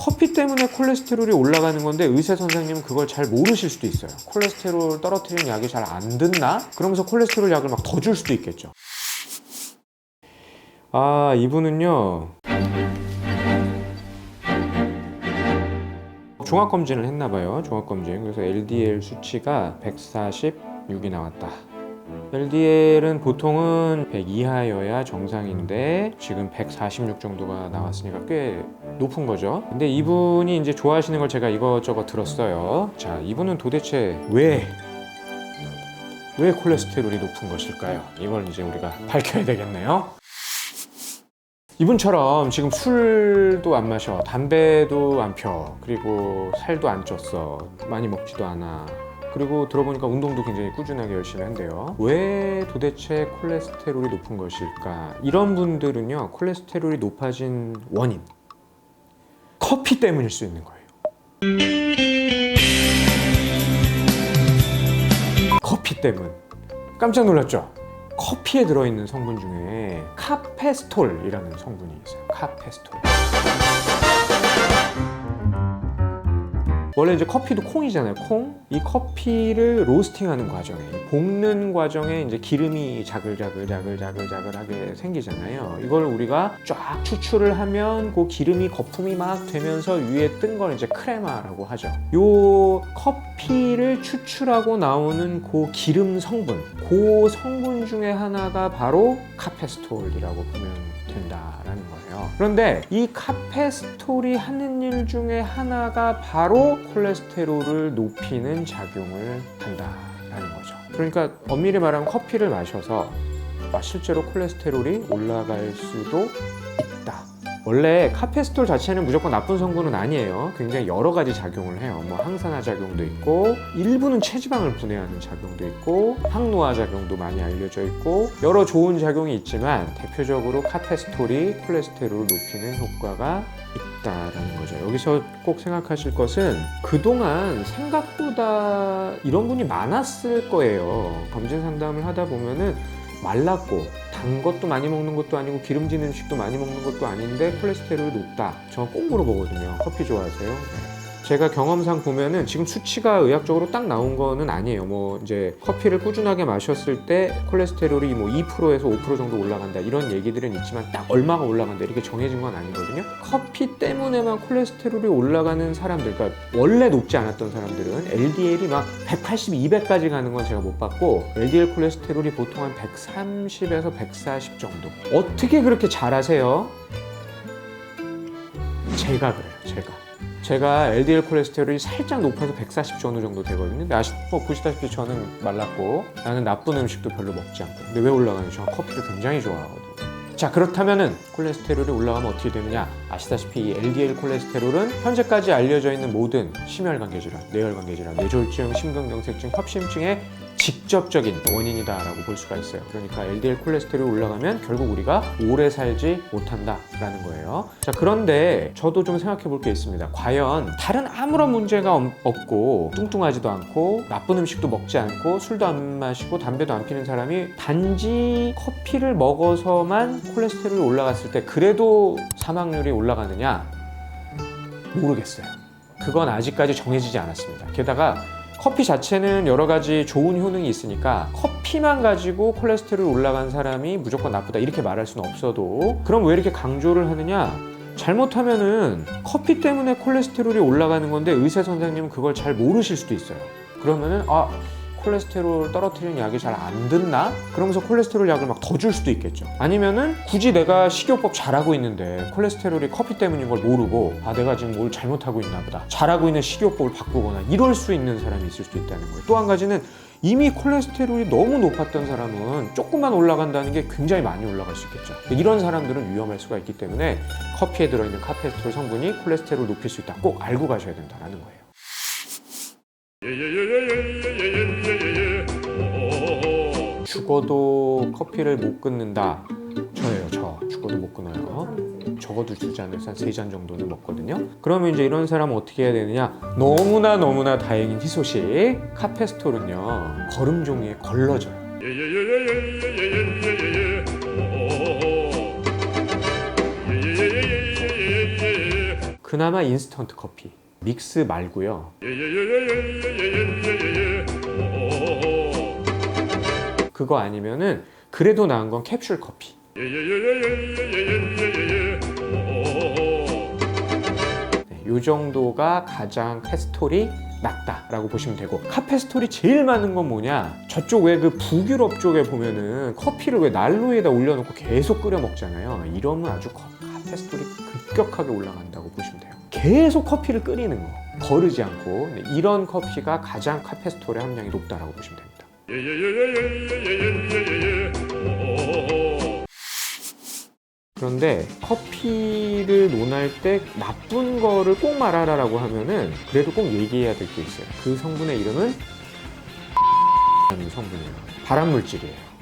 커피 때문에 콜레스테롤이 올라가는 건데 의사 선생님은 그걸 잘 모르실 수도 있어요. 콜레스테롤 떨어뜨리는 약이 잘 안 듣나? 그러면서 콜레스테롤 약을 막 더 줄 수도 있겠죠. 이분은요, 종합검진을 했나봐요. 종합검진. 그래서 LDL 수치가 146이 나왔다. LDL은 보통은 100 이하여야 정상인데 지금 146 정도가 나왔으니까 꽤 높은 거죠. 근데 이분이 이제 좋아하시는 걸 제가 이것저것 들었어요. 자, 이분은 도대체 왜 콜레스테롤이 높은 것일까요? 이걸 이제 우리가 밝혀야 되겠네요. 이분처럼 지금 술도 안 마셔, 담배도 안 펴, 그리고 살도 안 쪘어, 많이 먹지도 않아, 그리고 들어보니까 운동도 굉장히 꾸준하게 열심히 한대요. 왜 도대체 콜레스테롤이 높은 것일까? 이런 분들은요, 콜레스테롤이 높아진 원인, 커피 때문일 수 있는 거예요. 커피 때문. 깜짝 놀랐죠? 커피에 들어있는 성분 중에 카페스톨이라는 성분이 있어요. 카페스톨. 원래 이제 커피도 콩이잖아요. 콩. 이 커피를 로스팅하는 과정에, 볶는 과정에 이제 기름이 자글자글하게 생기잖아요. 이걸 우리가 쫙 추출을 하면 그 기름이 거품이 막 되면서 위에 뜬 걸 이제 크레마라고 하죠. 요 커피를 추출하고 나오는 그 기름 성분, 그 성분 중에 하나가 바로 카페스톨이라고 보면 된다라는 거예요. 그런데 이 카페스톨이 하는 일 중에 하나가 바로 콜레스테롤을 높이는 작용을 한다라는 거죠. 그러니까 엄밀히 말하면 커피를 마셔서 실제로 콜레스테롤이 올라갈 수도 있다. 원래 카페스톨 자체는 무조건 나쁜 성분은 아니에요. 굉장히 여러 가지 작용을 해요. 뭐 항산화 작용도 있고, 일부는 체지방을 분해하는 작용도 있고, 항노화 작용도 많이 알려져 있고, 여러 좋은 작용이 있지만 대표적으로 카페스톨이 콜레스테롤을 높이는 효과가 있다라는 거죠. 여기서 꼭 생각하실 것은 그동안 생각보다 이런 분이 많았을 거예요. 검진 상담을 하다 보면은 말랐고 단 것도 많이 먹는 것도 아니고 기름진 음식도 많이 먹는 것도 아닌데 콜레스테롤이 높다. 저 꼭 물어보거든요. 커피 좋아하세요? 네. 제가 경험상 보면은 지금 수치가 의학적으로 딱 나온 거는 아니에요. 뭐 이제 커피를 꾸준하게 마셨을 때 콜레스테롤이 뭐 2%에서 5% 정도 올라간다 이런 얘기들은 있지만 딱 얼마가 올라간다 이렇게 정해진 건 아니거든요. 커피 때문에만 콜레스테롤이 올라가는 사람들, 그러니까 원래 높지 않았던 사람들은 LDL이 막 180, 200까지 가는 건 제가 못 봤고, LDL 콜레스테롤이 보통 한 130에서 140 정도. 어떻게 그렇게 잘 아세요? 제가 그래요. 제가 LDL 콜레스테롤이 살짝 높아서 140 정도 되거든요. 근데 보시다시피 저는 말랐고, 나는 나쁜 음식도 별로 먹지 않고. 근데 왜 올라가냐? 저는 커피를 굉장히 좋아하거든요. 자, 그렇다면은 콜레스테롤이 올라가면 어떻게 되느냐? 아시다시피 이 LDL 콜레스테롤은 현재까지 알려져 있는 모든 심혈관계 질환, 뇌혈관계 질환, 뇌졸중, 심근경색증, 협심증의 직접적인 원인이다라고 볼 수가 있어요. 그러니까 LDL 콜레스테롤이 올라가면 결국 우리가 오래 살지 못한다라는 거예요. 자, 그런데 저도 좀 생각해 볼 게 있습니다. 과연 다른 아무런 문제가 없고 뚱뚱하지도 않고 나쁜 음식도 먹지 않고 술도 안 마시고 담배도 안 피는 사람이 단지 커피를 먹어서만 콜레스테롤이 올라갔을 때 그래도 사망률이 올라가느냐? 모르겠어요. 그건 아직까지 정해지지 않았습니다. 게다가 커피 자체는 여러 가지 좋은 효능이 있으니까 커피만 가지고 콜레스테롤 올라간 사람이 무조건 나쁘다 이렇게 말할 수는 없어도, 그럼 왜 이렇게 강조를 하느냐? 잘못하면은 커피 때문에 콜레스테롤이 올라가는 건데 의사 선생님은 그걸 잘 모르실 수도 있어요. 그러면은 콜레스테롤 떨어뜨리는 약이 잘 안 듣나? 그러면서 콜레스테롤 약을 막 더 줄 수도 있겠죠. 아니면은 굳이 내가 식이요법 잘하고 있는데 콜레스테롤이 커피 때문인 걸 모르고 내가 지금 뭘 잘못하고 있나 보다, 잘하고 있는 식이요법을 바꾸거나 이럴 수 있는 사람이 있을 수도 있다는 거예요. 또 한 가지는 이미 콜레스테롤이 너무 높았던 사람은 조금만 올라간다는 게 굉장히 많이 올라갈 수 있겠죠. 이런 사람들은 위험할 수가 있기 때문에 커피에 들어있는 카페스톨 성분이 콜레스테롤을 높일 수 있다. 꼭 알고 가셔야 된다는 거예요. 죽어도 커피를 못 끊는다. 저예요. 저 죽어도 못 끊어요. 적어도 2잔에서 한 3잔 정도는 먹거든요. 그러면 이제 이런 사람은 어떻게 해야 되느냐? 너무나 다행인 희소식, 카페스톨은요 거름 종이에 걸러져요. 그나마 인스턴트 커피 믹스 말고요. 그거 아니면은 그래도 나은 건 캡슐 커피. 네, 요 정도가 가장 페스토리 낮다라고 보시면 되고, 카페스토리 제일 많은 건 뭐냐? 저쪽 왜 그 북유럽 쪽에 보면은 커피를 왜 난로에다 올려놓고 계속 끓여 먹잖아요. 이러면 아주 카페스토리 급격하게 올라간다고 보시면 돼요. 계속 커피를 끓이는 거 거르지 않고, 네, 이런 커피가 가장 카페스토리 함량이 높다라고 보시면 됩니다. 그런데 커피를 논할 때 나쁜 거를 꼭 말하라라고 하면은 그래도 꼭 얘기해야 될 게 있어요. 그 성분의 이름은 라는 성분이에요. 발암물질이에요.